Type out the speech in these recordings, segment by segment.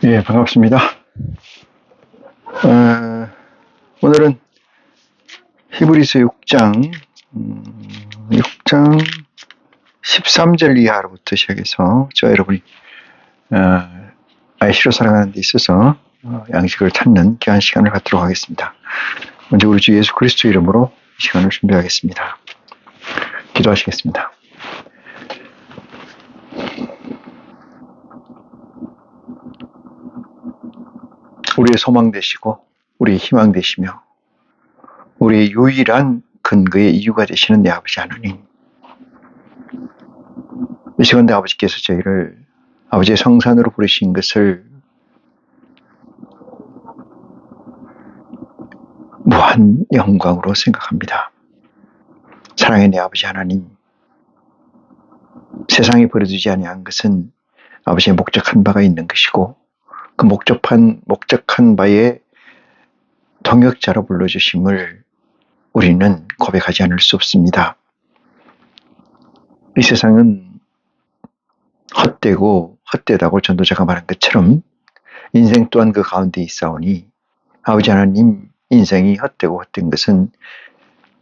예, 반갑습니다. 오늘은 히브리서 6장 13절 이하로부터 시작해서 저와 여러분이 아이시로 살아가는 데 있어서 양식을 찾는 귀한 시간을 갖도록 하겠습니다. 먼저 우리 주 예수 그리스도 이름으로 이 시간을 준비하겠습니다. 기도하시겠습니다. 우리의 소망 되시고 우리의 희망 되시며 우리의 유일한 근거의 이유가 되시는 내 아버지 하나님, 이 시간 내 아버지께서 저희를 아버지의 성산으로 부르신 것을 무한 영광으로 생각합니다. 사랑의 내 아버지 하나님, 세상에 버려두지 아니한 것은 아버지의 목적한 바가 있는 것이고 그 목적한 바의 동역자로 불러주심을 우리는 고백하지 않을 수 없습니다. 이 세상은 헛되다고 전도자가 말한 것처럼 인생 또한 그 가운데 있사오니 아버지 하나님, 인생이 헛되고 헛된 것은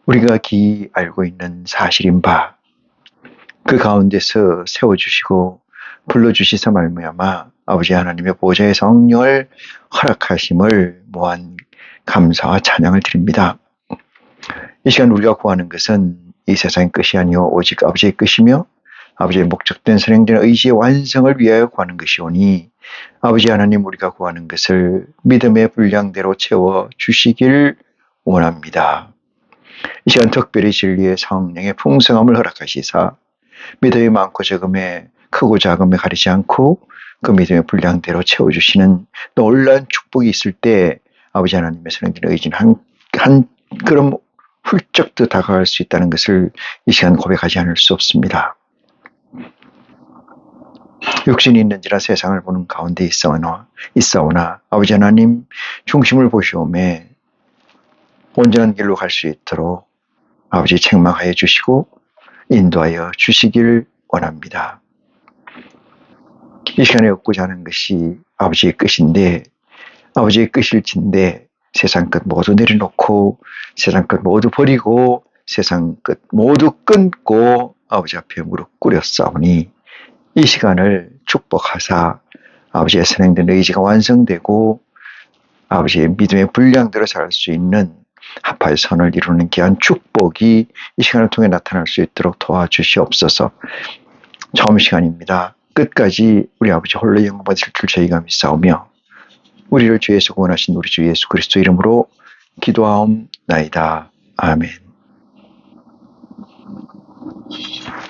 우리가 기이 알고 있는 사실인 바, 그 가운데서 세워주시고 불러주시사 말미암아 아버지 하나님의 보좌의 성령을 허락하심을 무한 감사와 찬양을 드립니다. 이 시간 우리가 구하는 것은 이 세상의 끝이 아니오 오직 아버지의 끝이며 아버지의 목적된 선행된 의지의 완성을 위하여 구하는 것이오니 아버지 하나님, 우리가 구하는 것을 믿음의 분량대로 채워주시길 원합니다. 이 시간 특별히 진리의 성령의 풍성함을 허락하시사 믿음이 많고 적음에 크고 작음에 가리지 않고 그 믿음의 분량대로 채워주시는 놀라운 축복이 있을 때 아버지 하나님의 선행된 의지는 한 걸음 훌쩍 더 다가갈 수 있다는 것을 이 시간 고백하지 않을 수 없습니다. 육신이 있는지라 세상을 보는 가운데 있사오나 아버지 하나님 중심을 보시오매 온전한 길로 갈 수 있도록 아버지 책망하여 주시고 인도하여 주시길 원합니다. 이 시간에 얻고자 하는 것이 아버지의 끝인데, 아버지의 끝일진데 세상 끝 모두 내려놓고 세상 끝 모두 버리고 세상 끝 모두 끊고 아버지 앞에 무릎 꿇여 싸우니 이 시간을 축복하사 아버지의 선행된 의지가 완성되고 아버지의 믿음의 분량대로 살 수 있는 합할 선을 이루는 귀한 축복이 이 시간을 통해 나타날 수 있도록 도와주시옵소서. 처음 시간입니다. 끝까지 우리 아버지 홀로 영광 받으실 줄 저희가 믿사오며 우리를 주에서 구원하신 우리 주 예수 그리스도 이름으로 기도하옵나이다. 아멘.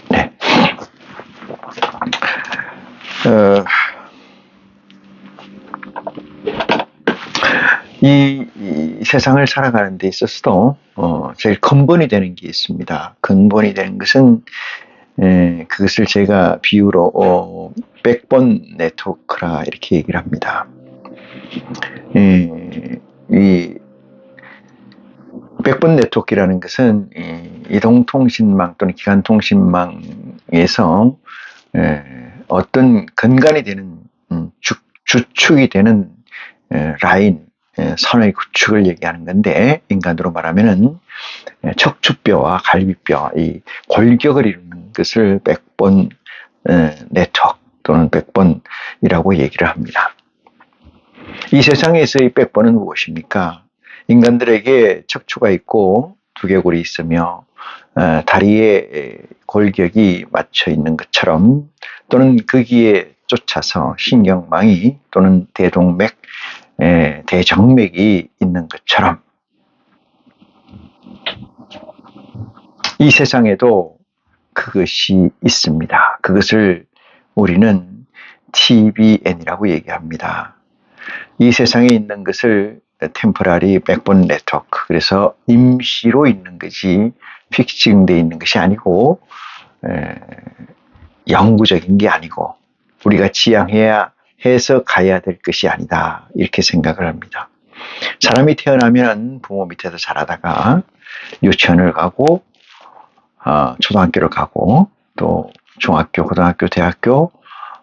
네. 이 세상을 살아가는 데 있어서도 제일 근본이 되는 게 있습니다. 근본이 되는 것은 그것을 제가 비유로 백본 네트워크라 이렇게 얘기를 합니다. 이 백본 네트워크라는 것은 이동통신망 또는 기간통신망에서 어떤 근간이 되는 주축이 되는 라인, 선의 구축을 얘기하는 건데, 인간으로 말하면은 척추뼈와 갈비뼈, 이 골격을 이루는 것을 백본 네트워크 또는 백본이라고 얘기를 합니다. 이 세상에서의 백본은 무엇입니까? 인간들에게 척추가 있고 두개골이 있으며 다리에 골격이 맞춰 있는 것처럼, 또는 거기에 쫓아서 신경망이 또는 대동맥, 대정맥이 있는 것처럼 이 세상에도 그것이 있습니다. 그것을 우리는 TBN이라고 얘기합니다. 이 세상에 있는 것을 템포라리 백본 네트워크, 그래서 임시로 있는 것이 픽싱되어 있는 것이 아니고 영구적인 게 아니고 우리가 지향해야 해서 가야 될 것이 아니다, 이렇게 생각을 합니다. 사람이 태어나면 부모 밑에서 자라다가 유치원을 가고 초등학교를 가고 또 중학교, 고등학교, 대학교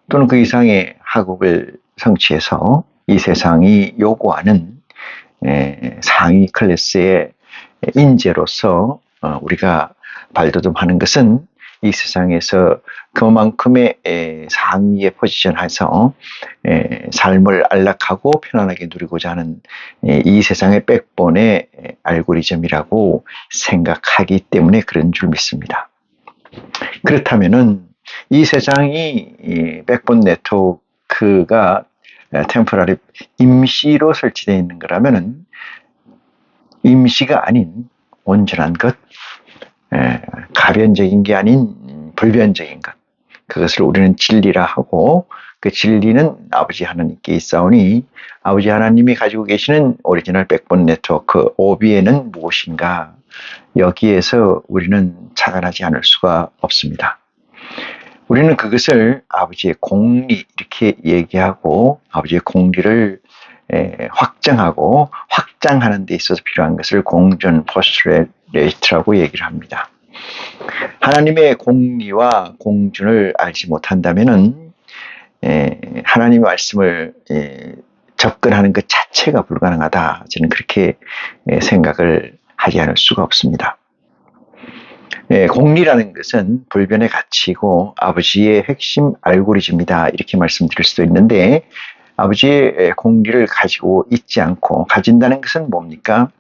또는 그 이상의 학업을 성취해서 이 세상이 요구하는 상위 클래스의 인재로서 우리가 발돋움하는 것은 이 세상에서 그만큼의 상위의 포지션에서 삶을 안락하고 편안하게 누리고자 하는 이 세상의 백본의 알고리즘이라고 생각하기 때문에 그런 줄 믿습니다. 그렇다면은 이 세상이 백본 네트워크가 템포러리 임시로 설치되어 있는 거라면은 임시가 아닌 온전한 것, 가변적인 게 아닌 불변적인 것, 그것을 우리는 진리라 하고 그 진리는 아버지 하나님께 있사오니 아버지 하나님이 가지고 계시는 오리지널 백본 네트워크 OBN은 무엇인가, 여기에서 우리는 찾아나지 않을 수가 없습니다. 우리는 그것을 아버지의 공리 이렇게 얘기하고 아버지의 공리를 확정하고 확장하는 데 있어서 필요한 것을 공존 포스트레이트라고 얘기를 합니다. 하나님의 공리와 공준을 알지 못한다면은 하나님의 말씀을 접근하는 것 자체가 불가능하다. 저는 그렇게 생각을 하지 않을 수가 없습니다. 공리라는 것은 불변의 가치이고 아버지의 핵심 알고리즘이다. 이렇게 말씀드릴 수도 있는데 아버지의 공리를 가지고 있지 않고 가진다는 것은 뭡니까?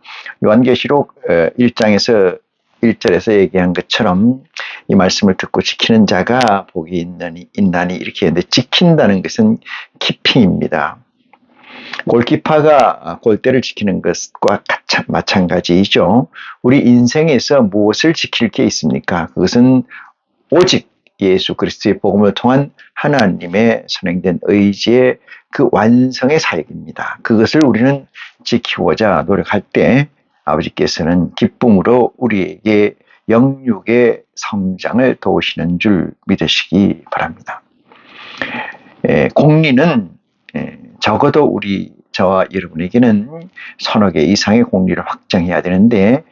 요한계시록 1장에서 1절에서 얘기한 것처럼 이 말씀을 듣고 지키는 자가 복이 있나니 이렇게 했는데 지킨다는 것은 키핑입니다. 골키퍼가 골대를 지키는 것과 마찬가지이죠. 우리 인생에서 무엇을 지킬 게 있습니까? 그것은 오직 예수 그리스도의 복음을 통한 하나님의 선행된 의지의 그 완성의 사역입니다. 그것을 우리는 지키고자 노력할 때 아버지께서는 기쁨으로 우리에게 영육의 성장을 도우시는 줄 믿으시기 바랍니다. 공리는 적어도 저와 여러분에게는 서너 개 이상의 공리를 확정해야 되는데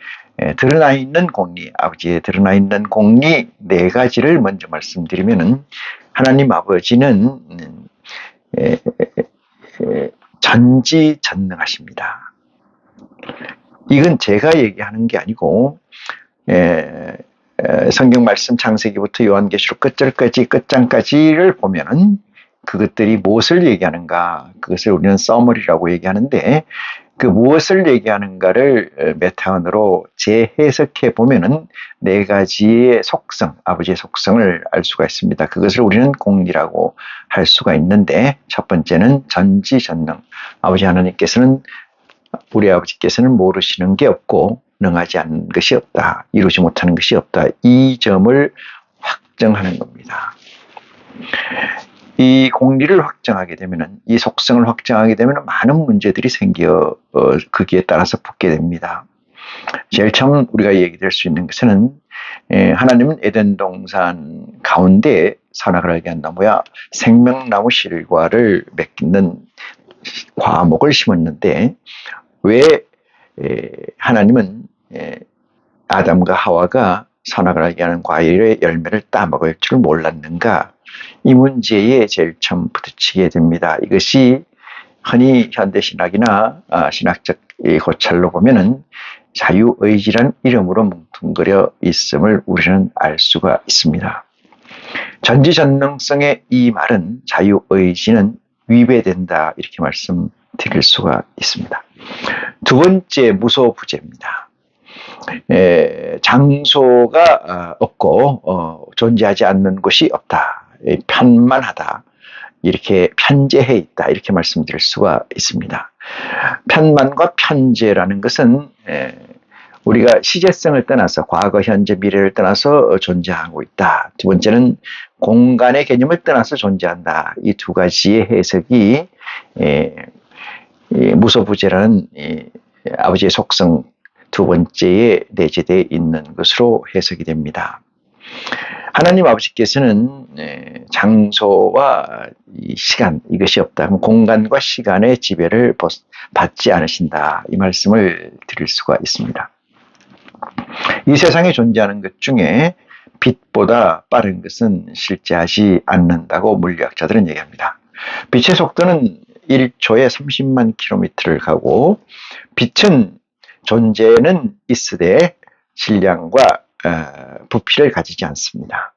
드러나 있는 공리, 아버지의 드러나 있는 공리 4가지를 먼저 말씀드리면은 하나님 아버지는 전지전능하십니다. 이건 제가 얘기하는 게 아니고 성경 말씀 창세기부터 요한계시록 끝장까지를 보면은 그것들이 무엇을 얘기하는가, 그것을 우리는 서머리라고 얘기하는데 그 무엇을 얘기하는가를 메타언으로 재해석해 보면은 4가지의 속성, 아버지의 속성을 알 수가 있습니다. 그것을 우리는 공리라고 할 수가 있는데 첫 번째는 전지전능. 우리 아버지께서는 모르시는 게 없고 능하지 않는 것이 없다. 이루지 못하는 것이 없다. 이 점을 확정하는 겁니다. 이 공리를 확정하게 되면, 이 속성을 확정하게 되면 많은 문제들이 생겨 거기에 따라서 붙게 됩니다. 제일 처음 우리가 얘기될 수 있는 것은 하나님은 에덴 동산 가운데 선악을 알게 한 나무야 생명나무 실과를 맺는 과목을 심었는데 왜 하나님은 아담과 하와가 선악을 알게 하는 과일의 열매를 따먹을 줄 몰랐는가? 이 문제에 제일 처음 부딪히게 됩니다. 이것이 흔히 현대신학이나 신학적 고찰로 보면은 자유의지란 이름으로 뭉뚱그려 있음을 우리는 알 수가 있습니다. 전지전능성의 이 말은 자유의지는 위배된다 이렇게 말씀드릴 수가 있습니다. 두 번째 무소부재입니다. 장소가 없고 존재하지 않는 곳이 없다. 편만하다. 이렇게 편재해 있다. 이렇게 말씀드릴 수가 있습니다. 편만과 편재라는 것은 우리가 시제성을 떠나서 과거, 현재, 미래를 떠나서 존재하고 있다. 두 번째는 공간의 개념을 떠나서 존재한다. 이 2가지의 해석이 무소부재라는 아버지의 속성 두 번째에 내재되어 있는 것으로 해석이 됩니다. 하나님 아버지께서는 장소와 이 시간 이것이 없다. 공간과 시간의 지배를 받지 않으신다. 이 말씀을 드릴 수가 있습니다. 이 세상에 존재하는 것 중에 빛보다 빠른 것은 실제하지 않는다고 물리학자들은 얘기합니다. 빛의 속도는 1초에 30만 킬로미터를 가고 빛은 존재는 있으되 질량과 부피를 가지지 않습니다.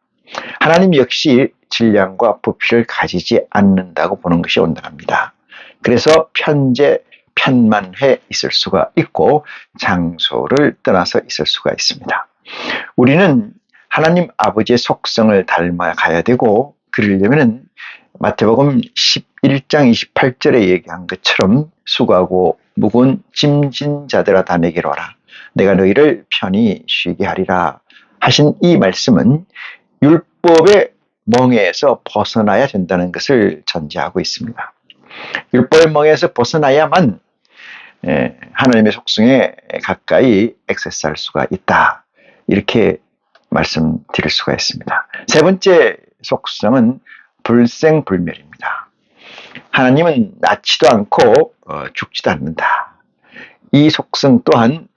하나님 역시 질량과 부피를 가지지 않는다고 보는 것이 온전합니다. 그래서 편만해 있을 수가 있고 장소를 떠나서 있을 수가 있습니다. 우리는 하나님 아버지의 속성을 닮아 가야 되고 그러려면 마태복음 11장 28절에 얘기한 것처럼 수고하고 무거운 짐진 자들아 다 내게로 와라. 내가 너희를 편히 쉬게 하리라 하신 이 말씀은 율법의 멍에에서 벗어나야 된다는 것을 전제하고 있습니다. 율법의 멍에에서 벗어나야만 하나님의 속성에 가까이 액세스할 수가 있다. 이렇게 말씀드릴 수가 있습니다. 세 번째 속성은 불생불멸입니다. 하나님은 낳지도 않고 죽지도 않는다. 이 속성 또한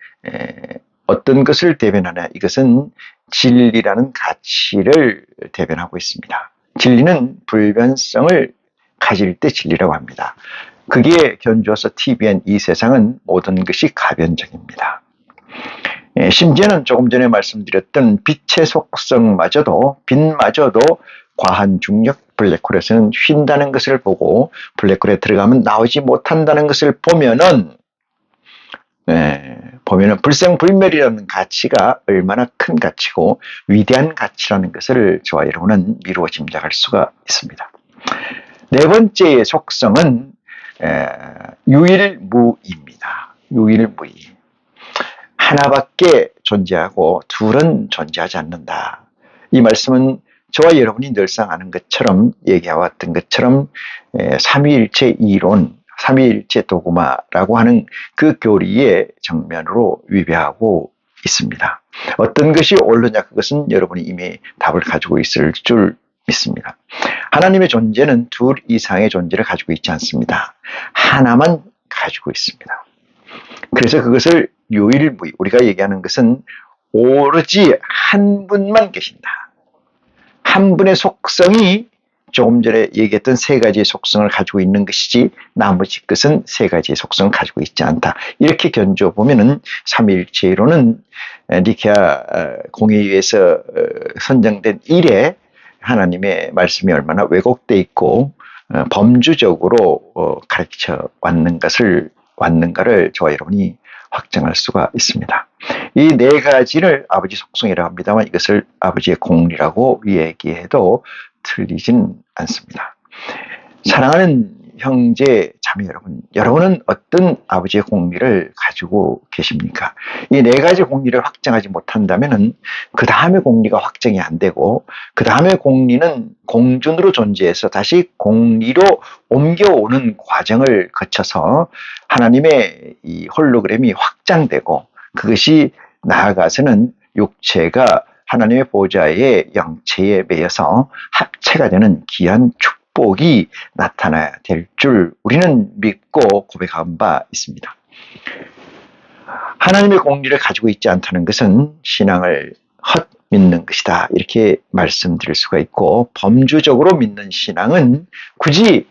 어떤 것을 대변하냐? 이것은 진리라는 가치를 대변하고 있습니다. 진리는 불변성을 가질 때 진리라고 합니다. 그게 견주어서 TVN 이 세상은 모든 것이 가변적입니다. 심지어는 조금 전에 말씀드렸던 빛의 속성마저도 빛마저도 과한 중력 블랙홀에서는 휜다는 것을 보고 블랙홀에 들어가면 나오지 못한다는 것을 보면은 불생불멸이라는 가치가 얼마나 큰 가치고 위대한 가치라는 것을 저와 여러분은 미루어 짐작할 수가 있습니다. 네 번째의 속성은 유일무이입니다. 유일무이. 하나밖에 존재하고 둘은 존재하지 않는다. 이 말씀은 저와 여러분이 늘상 아는 것처럼 얘기해왔던 것처럼 삼위일체 이론, 삼위일체 도구마라고 하는 그 교리의 정면으로 위배하고 있습니다. 어떤 것이 옳으냐 그것은 여러분이 이미 답을 가지고 있을 줄 믿습니다. 하나님의 존재는 둘 이상의 존재를 가지고 있지 않습니다. 하나만 가지고 있습니다. 그래서 그것을 유일무이, 우리가 얘기하는 것은 오로지 한 분만 계신다. 한 분의 속성이 조금 전에 얘기했던 세 가지의 속성을 가지고 있는 것이지 나머지 것은 세 가지의 속성을 가지고 있지 않다. 이렇게 견주어 보면은 삼위일체이론은 니케아 공회의에서 선정된 이래 하나님의 말씀이 얼마나 왜곡되어 있고 범주적으로 가르쳐 왔는가를 저와 여러분이 확정할 수가 있습니다. 이 네 가지를 아버지 속성이라고 합니다만 이것을 아버지의 공리라고 얘기해도 틀리진 않습니다. 사랑하는 형제, 자매 여러분, 여러분은 어떤 아버지의 공리를 가지고 계십니까? 이 네 가지 공리를 확정하지 못한다면 그 다음에 공리가 확정이 안 되고 그 다음에 공리는 공준으로 존재해서 다시 공리로 옮겨오는 과정을 거쳐서 하나님의 이 홀로그램이 확장되고 그것이 나아가서는 육체가 하나님의 보좌의 영체에 매여서 합체가 되는 귀한 축복이 나타나야 될 줄 우리는 믿고 고백한 바 있습니다. 하나님의 공리를 가지고 있지 않다는 것은 신앙을 헛 믿는 것이다. 이렇게 말씀드릴 수가 있고 범주적으로 믿는 신앙은 굳이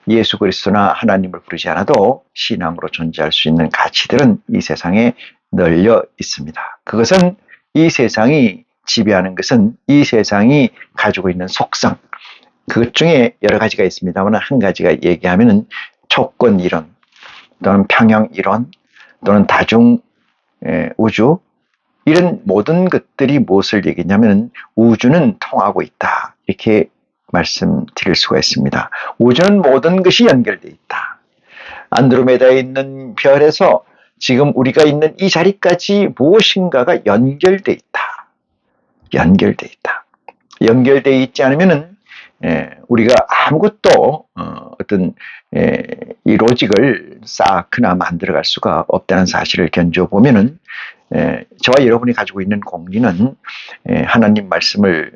예수 그리스도나 하나님을 부르지 않아도 신앙으로 존재할 수 있는 가치들은 이 세상에 널려 있습니다. 그것은 이 세상이 지배하는 것은 이 세상이 가지고 있는 속성, 그것 중에 여러 가지가 있습니다만 한 가지가 얘기하면은 조건 이론 또는 평형 이론 또는 다중 우주 이런 모든 것들이 무엇을 얘기하냐면 우주는 통하고 있다. 이렇게 말씀드릴 수가 있습니다. 우주는 모든 것이 연결되어 있다. 안드로메다에 있는 별에서 지금 우리가 있는 이 자리까지 무엇인가가 연결되어 있다. 연결되어 있다. 연결되어 있지 않으면은 우리가 아무것도 어떤 이 로직을 쌓거나 만들어갈 수가 없다는 사실을 견주어 보면은 저와 여러분이 가지고 있는 공리는 하나님 말씀을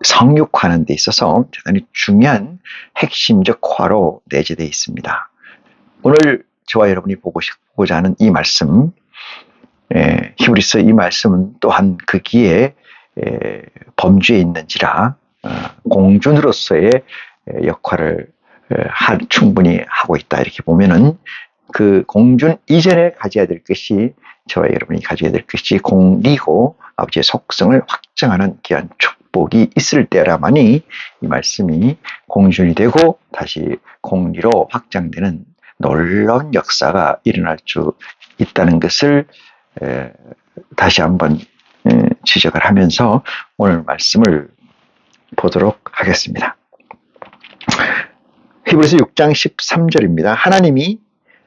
성육하는 데 있어서 대단히 중요한 핵심적 화로 내재되어 있습니다. 오늘 저와 여러분이 보고자 하는 이 말씀, 히브리서 이 말씀은 또한 거기에 범주에 있는지라 공준으로서의 역할을 충분히 하고 있다. 이렇게 보면은 그 공준 이전에 가져야 될 것이, 저와 여러분이 가져야 될 것이 공리고 아버지의 속성을 확정하는 귀한 축복이 있을 때라만이 이 말씀이 공준이 되고 다시 공리로 확장되는 놀라운 역사가 일어날 수 있다는 것을 다시 한번 지적을 하면서 오늘 말씀을 보도록 하겠습니다. 히브리서 6장 13절입니다. 하나님이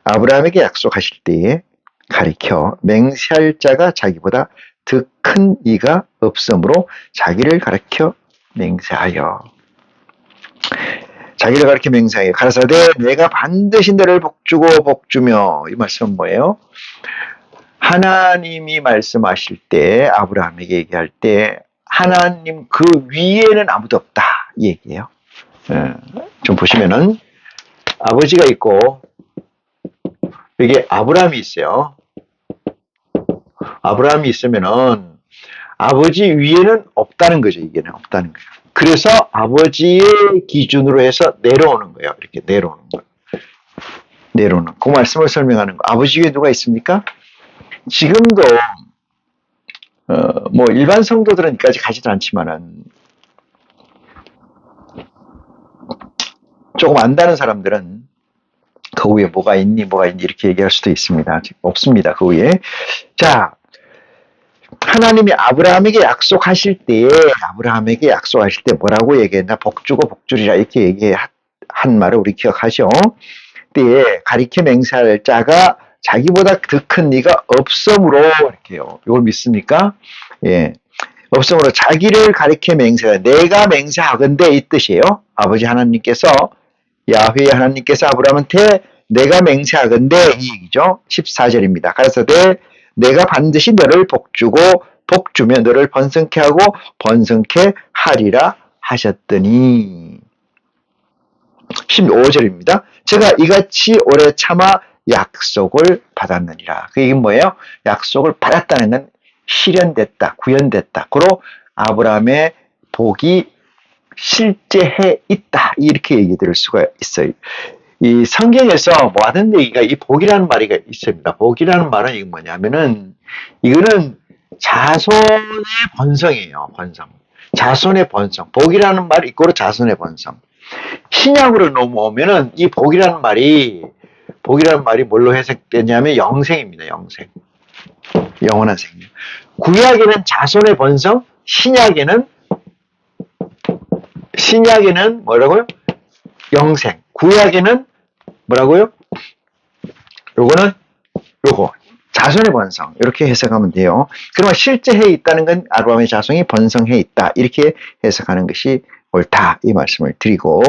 아브라함에게 약속하실 때에 가리켜 맹세할 자가 자기보다 더 큰 이가 없으므로 자기를 가리켜 맹세하여, 자기를 가리켜 맹세하여 가라사대 내가 반드시 너를 복주고 복주며. 이 말씀은 뭐예요? 하나님이 말씀하실 때, 아브라함에게 얘기할 때 하나님 그 위에는 아무도 없다 이 얘기예요. 좀 보시면은 아버지가 있고 여기 아브라함이 있어요. 아브라함이 있으면은 아버지 위에는 없다는 거죠. 이게는 없다는 거예요. 그래서 아버지의 기준으로 해서 내려오는 거예요. 이렇게 내려오는 거예요. 내려오는 그 말씀을 설명하는 거. 아버지 위에 누가 있습니까? 지금도 뭐 일반 성도들은 여기까지 가지도 않지만은 조금 안다는 사람들은 그 위에 뭐가 있니 이렇게 얘기할 수도 있습니다. 없습니다. 그 위에. 자, 하나님이 아브라함에게 약속하실 때에 뭐라고 얘기했나? 복주고 복주리라 이렇게 얘기한 말을 우리 기억하죠. 때에 가리켜 맹세할 자가 자기보다 더 큰 네가 없으므로, 이렇게요. 이걸 믿습니까? 예. 없으므로 자기를 가리켜 맹세하여 내가 맹세하건대 이 뜻이에요. 아버지 하나님께서, 야훼 하나님께서 아브라함한테 내가 맹세하건대 이 얘기죠. 14절입니다. 가라사대 내가 반드시 너를 복주고 복주며 너를 번성케 하고 번성케 하리라 하셨더니. 15절입니다. 제가 이같이 오래 참아 약속을 받았느니라. 그 얘기는 뭐예요? 약속을 받았다는 건 실현됐다, 구현됐다. 그로 아브라함의 복이 실제해 있다. 이렇게 얘기 들을 수가 있어요. 이 성경에서 뭐 하는 얘기가 이 복이라는 말이 있습니다. 복이라는 말은 이게 뭐냐면은 이거는 자손의 번성이에요. 번성. 자손의 번성. 복이라는 말 이꼬로 자손의 번성. 신약으로 넘어오면은 이 복이라는 말이 뭘로 해석되냐면 영생입니다. 영생. 영원한 생명. 구약에는 자손의 번성, 신약에는 뭐라고요? 영생. 구약에는 뭐라고요? 요거 자손의 번성 이렇게 해석하면 돼요. 그러면 실제 해 있다는 건 아브라함의 자손이 번성해 있다 이렇게 해석하는 것이 옳다 이 말씀을 드리고,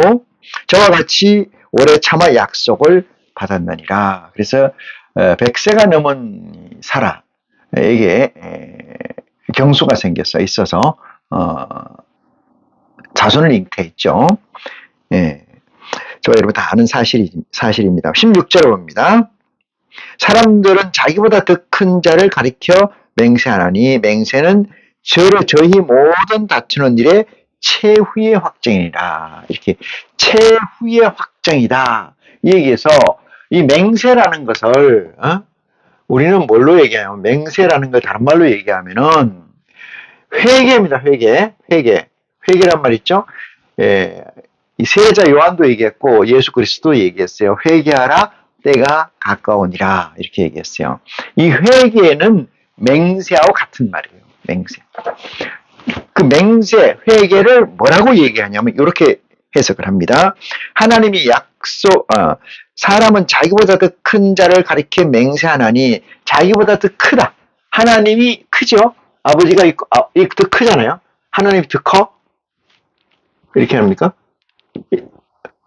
저와 같이 오래 참아 약속을 받았느니라. 그래서 100세가 넘은 사라에게 경수가 있어서 자손을 잉태했죠. 저와 여러분 다 아는 사실입니다. 16절을 봅니다. 사람들은 자기보다 더 큰 자를 가리켜 맹세하나니 맹세는 저희 모든 다투는 일의 최후의 확정이라. 이렇게 최후의 확정이다. 이 얘기에서 이 맹세라는 것을 우리는 뭘로 얘기하냐면, 맹세라는 걸 다른 말로 얘기하면은 회개입니다. 회개란 말 있죠? 이 세자 요한도 얘기했고 예수 그리스도 얘기했어요. 회개하라 때가 가까우니라 이렇게 얘기했어요. 이 회개는 맹세하고 같은 말이에요. 맹세. 그 맹세, 회개를 뭐라고 얘기하냐면 이렇게 해석을 합니다. 하나님이 사람은 자기보다 더 큰 자를 가리켜 맹세하나니 자기보다 더 크다. 하나님이 크죠? 아버지가 있고, 더 크잖아요? 하나님이 더 커? 이렇게 합니까?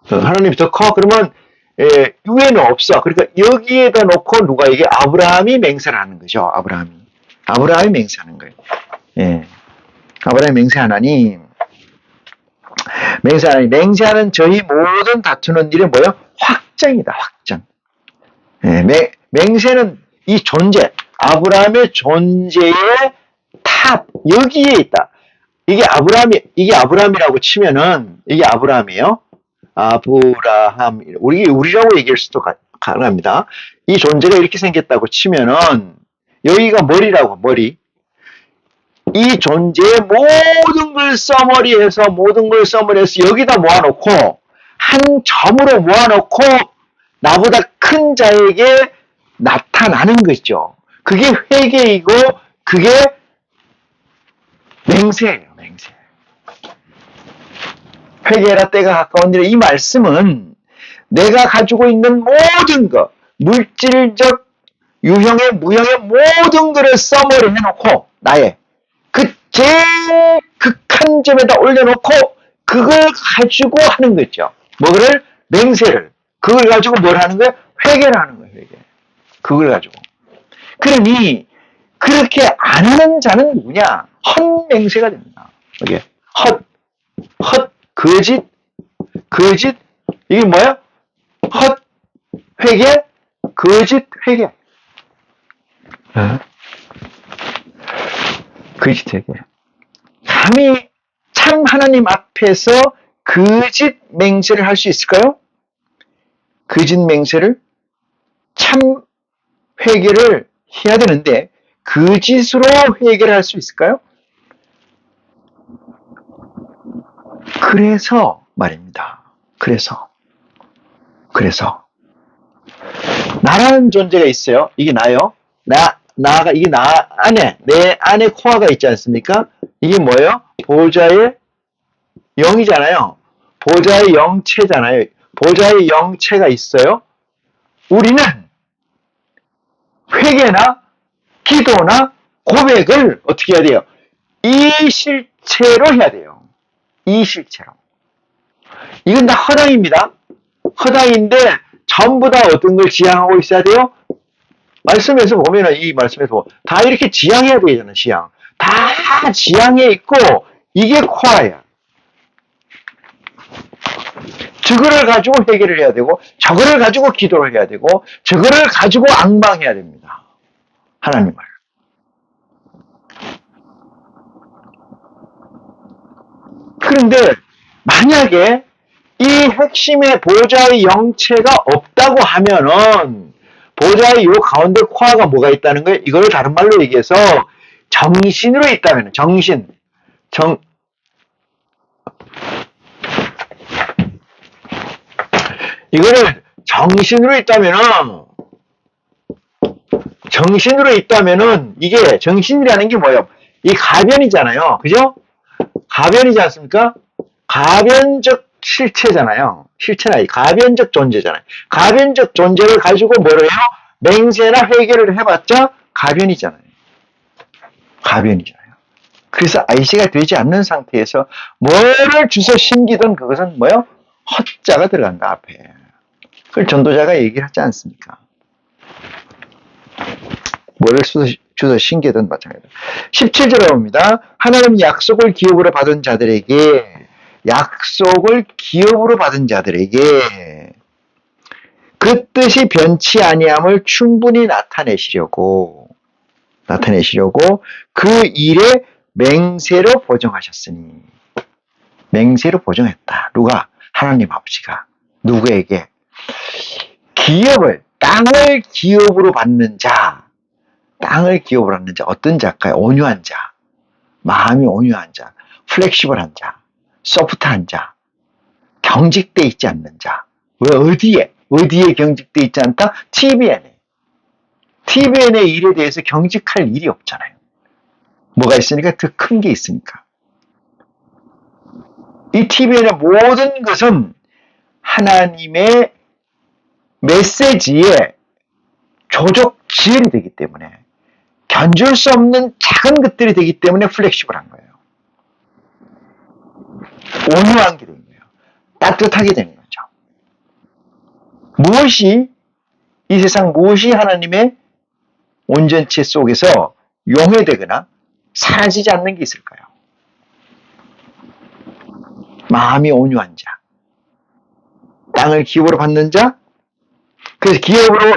하나님이 더 커? 그러면 위에는 없어. 그러니까 여기에다 놓고 누가 이게 아브라함이 맹세를 하는 거죠. 아브라함이 맹세하는 거예요. 예. 아브라함이 맹세하는 저희 모든 다투는 일은 뭐예요? 확정이다, 확정. 예, 맹세는 이 존재, 아브라함의 존재의 탑, 여기에 있다. 이게 아브라함이라고 치면은, 이게 아브라함이에요. 아브라함, 우리라고 얘기할 수도 가능합니다. 이 존재가 이렇게 생겼다고 치면은, 여기가 머리. 이 존재의 모든 걸 써머리해서 여기다 모아놓고, 한 점으로 모아놓고, 나보다 큰 자에게 나타나는 거죠. 그게 회개이고, 그게 맹세예요, 맹세. 회개라 때가 가까운데 이 말씀은 내가 가지고 있는 모든 것, 물질적, 유형의, 무형의 모든 것을 써머리 해놓고, 나의 그 제일 극한 점에다 올려놓고, 그걸 가지고 하는 거죠. 뭐를? 맹세를. 그걸 가지고 뭘 하는 거예요? 회개를 하는 거예요, 회개. 그걸 가지고. 그러니, 그렇게 안 하는 자는 누구냐? 헛맹세가 됩니다. 이게 거짓, 이게 뭐야? 회개, 거짓 회개. 거짓 회개. 감히 참 하나님 앞에서 거짓 맹세를 할 수 있을까요? 거짓 맹세를 참 회개를 해야 되는데 거짓으로 회개를 할 수 있을까요? 그래서 말입니다. 그래서 나라는 존재가 있어요. 이게 나요. 나가 이게 나 안에 내 안에 코어가 있지 않습니까? 이게 뭐예요? 보좌의 영이잖아요. 보좌의 영체잖아요. 보좌의 영체가 있어요. 우리는 회개나 기도나 고백을 어떻게 해야 돼요? 이 실체로 해야 돼요. 이 실체로. 이건 다 허당입니다. 허당인데 전부 다 어떤 걸 지향하고 있어야 돼요? 말씀에서 보면은 이 말씀에서 다 이렇게 지향해야 되잖아요. 지향. 다 지향해 있고 이게 코어야. 저거를 가지고 회개를 해야 되고 저거를 가지고 기도를 해야 되고 저거를 가지고 앙방해야 됩니다. 하나님을. 그런데 만약에 이 핵심의 보좌의 영체가 없다고 하면은 보좌의 요 가운데 코어가 뭐가 있다는 거예요? 이걸 다른 말로 얘기해서 정신으로 있다면 이거를 정신으로 있다면은 이게 정신이라는 게 뭐예요? 이 가변이잖아요. 그죠? 가변이지 않습니까? 가변적 실체잖아요. 실체나 가변적 존재잖아요. 가변적 존재를 가지고 뭐를 해요? 맹세나 회개를 해봤자 가변이잖아요. 그래서 IC가 되지 않는 상태에서 뭐를 주워 심기든 그것은 뭐예요? 헛자가 들어간다, 앞에. 그걸 전도자가 얘기를 하지 않습니까? 뭐를 주워 심기든 마찬가지다. 17절에 봅니다. 하나님 약속을 기업으로 받은 자들에게 그 뜻이 변치 아니함을 충분히 나타내시려고 그 일에 맹세로 보정하셨으니. 맹세로 보정했다. 누가? 하나님 아버지가. 누구에게? 땅을 기업으로 받는 자. 어떤 자일까요? 온유한 자. 마음이 온유한 자. 플렉시블한 자. 소프트한 자. 경직돼 있지 않는 자. 왜 어디에 경직돼 있지 않다? TVN의 일에 대해서 경직할 일이 없잖아요. 뭐가 있으니까? 더 큰 게 있으니까. 이 TVN의 모든 것은 하나님의 메시지의 조적 지혈이 되기 때문에 견줄 수 없는 작은 것들이 되기 때문에 플렉시블한 거예요. 온유한 게 되는 거예요. 따뜻하게 되는 거죠. 무엇이, 이 세상 무엇이 하나님의 온전체 속에서 용해되거나 사라지지 않는 게 있을까요? 마음이 온유한 자, 땅을 기업으로 받는 자, 그래서 기업으로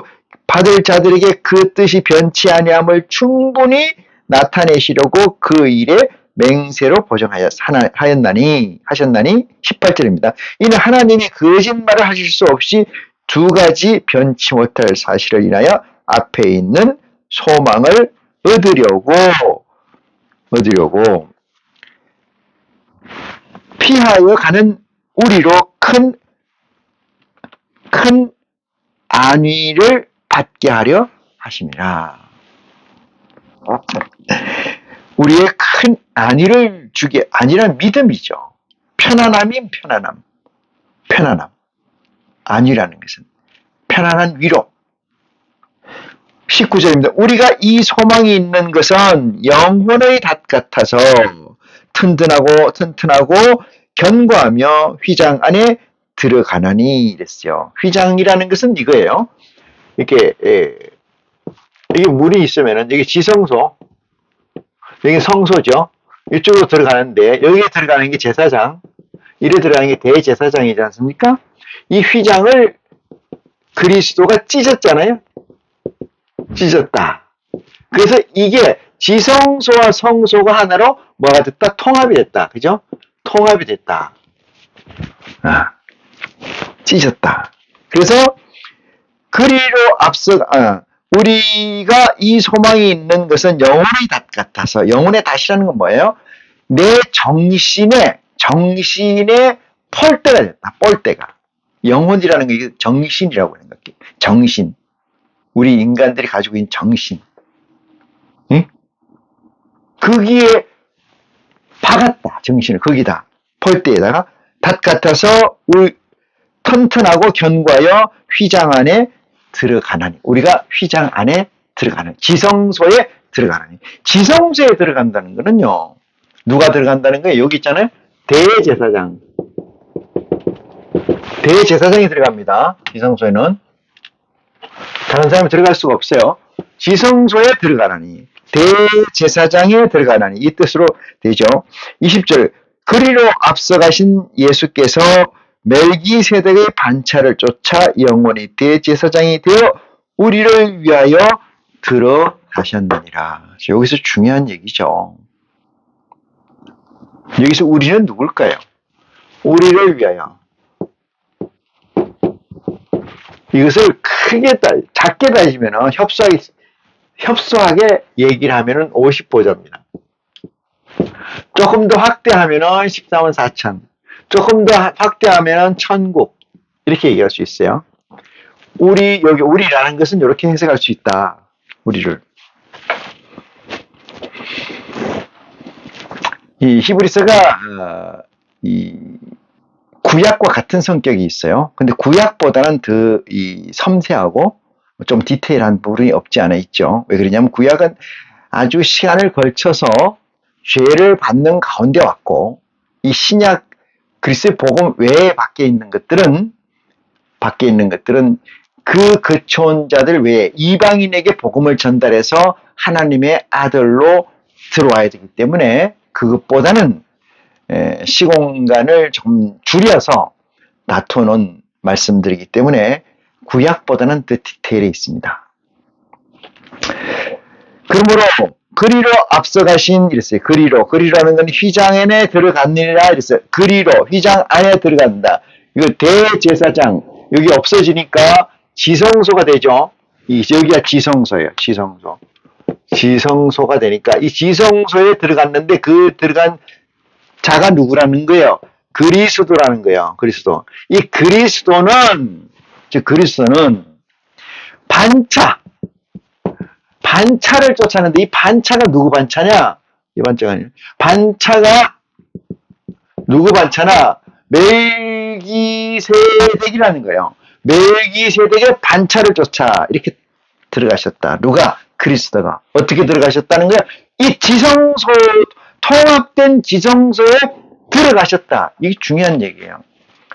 받을 자들에게 그 뜻이 변치 아니함을 충분히 나타내시려고 그 일에 맹세로 보정하였나니 18절입니다. 이는 하나님이 거짓말을 하실 수 없이 두 가지 변치 못할 사실을 인하여 앞에 있는 소망을 얻으려고 피하여 가는 우리로 큰 안위를 받게 하려 하심이라. 우리의 큰 안위를 주게, 안위란 믿음이죠. 편안함인 편안함. 안위라는 것은 편안한 위로. 19절입니다. 우리가 이 소망이 있는 것은 영혼의 닷 같아서 튼튼하고 견고하며 휘장 안에 들어가나니 이랬어요. 휘장이라는 것은 이거예요. 이렇게 이게 물이 있으면은 여기 지성소, 여기 성소죠. 이쪽으로 들어가는데 여기에 들어가는 게 제사장, 이래 들어가는 게 대제사장이지 않습니까? 이 휘장을 그리스도가 찢었잖아요. 찢었다. 그래서 이게 지성소와 성소가 하나로 뭐가 됐다? 통합이 됐다. 그죠? 통합이 됐다. 찢었다. 그래서 그리로 우리가 이 소망이 있는 것은 영혼의 닷 같아서, 영혼의 닷이라는 건 뭐예요? 내 정신의 폴대가 됐다. 폴대가. 영혼이라는 게 정신이라고 하는 거예요. 정신. 우리 인간들이 가지고 있는 정신. 응? 거기에 박았다. 정신을 거기다. 폴대에다가 닷 같아서 튼튼하고 견고하여 휘장 안에 들어가나니. 우리가 휘장 안에 들어가는, 지성소에 들어가나니. 지성소에 들어간다는 거는요, 누가 들어간다는 거예요? 여기 있잖아요. 대제사장이 들어갑니다. 지성소에는 다른 사람이 들어갈 수가 없어요. 지성소에 들어가나니, 대제사장에 들어가나니, 이 뜻으로 되죠. 20절, 그리로 앞서가신 예수께서 멜기세덱의 반차를 쫓아 영원히 대제사장이 되어 우리를 위하여 들어가셨느니라. 여기서 중요한 얘기죠. 여기서 우리는 누굴까요? 우리를 위하여. 이것을 작게 따지면 협소하게 얘기를 하면 50보자입니다. 조금 더 확대하면 14만 4천. 조금 더 확대하면 천국. 이렇게 얘기할 수 있어요. 여기 우리라는 것은 이렇게 해석할 수 있다. 우리를. 이 히브리서가 이 구약과 같은 성격이 있어요. 근데 구약보다는 더 섬세하고 좀 디테일한 부분이 없지 않아 있죠. 왜 그러냐면 구약은 아주 시간을 걸쳐서 죄를 받는 가운데 왔고, 이 신약 그리스도의 복음 외에 밖에 있는 것들은 그 거쳐온자들 외에 이방인에게 복음을 전달해서 하나님의 아들로 들어와야 되기 때문에 그것보다는 시공간을 좀 줄여서 다투는 말씀드리기 때문에 구약보다는 더 디테일에 있습니다. 그러므로 그리로 앞서가신 이랬어요. 그리로라는 건 휘장 안에 들어갔느니라 이랬어요. 그리로 휘장 안에 들어간다. 이거 대제사장 여기 없어지니까 지성소가 되죠. 여기가 지성소예요. 지성소가 되니까 이 지성소에 들어갔는데 그 들어간 자가 누구라는 거예요? 그리스도라는 거예요. 그리스도. 이 그리스도는 반차를 쫓았는데, 이 반차가 누구 반차냐? 이 반차가 아니에요. 반차가 누구 반차나? 멜기세덱이라는 거예요. 멜기세덱의 반차를 쫓아 이렇게 들어가셨다. 누가? 그리스도가. 어떻게 들어가셨다는 거야? 이 통합된 지성소에 들어가셨다. 이게 중요한 얘기예요.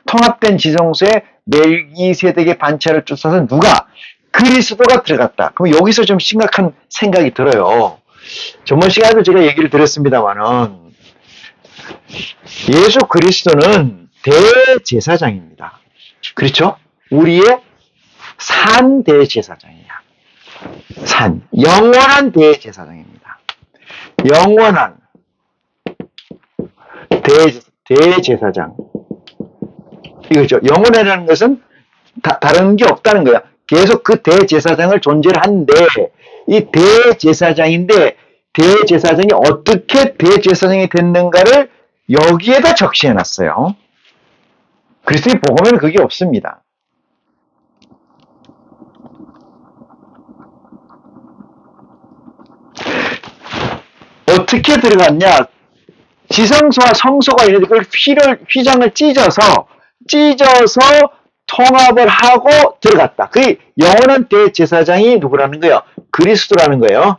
통합된 지성소에 멜기세덱의 반차를 쫓아서 누가? 그리스도가 들어갔다. 그럼 여기서 좀 심각한 생각이 들어요. 저번 시간에도 제가 얘기를 드렸습니다만은 예수 그리스도는 대제사장입니다. 그렇죠? 우리의 산 대제사장이야. 영원한 대제사장입니다. 영원한 대제사장. 이거죠. 영원이라는 것은 다른 게 없다는 거야. 계속 그 대제사장을 존재를 하는데, 이 대제사장인데, 대제사장이 어떻게 대제사장이 됐는가를 여기에다 적시해놨어요. 그리스도의 복음에는 그게 없습니다. 어떻게 들어갔냐? 지성소와 성소가 있는데 그걸 휘장을 찢어서 통합을 하고 들어갔다. 그 영원한 대제사장이 누구라는 거예요? 그리스도라는 거예요.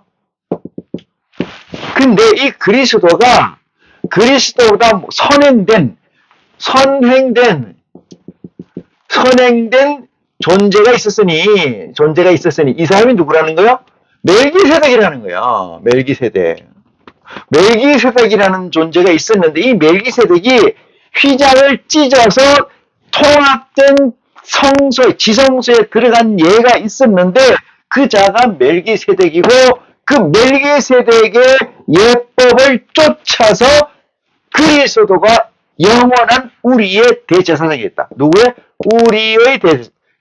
근데 이 그리스도보다 선행된 존재가 있었으니 이 사람이 누구라는 거예요? 멜기세덱이라는 거예요. 멜기세덱이라는 존재가 있었는데 이 멜기세덱이 휘장을 찢어서 통합된 지성소에 들어간 예가 있었는데 그 자가 멜기세덱이고 그 멜기세덱의 예법을 쫓아서 그리스도가 영원한 우리의 대제사장이 있다. 누구의?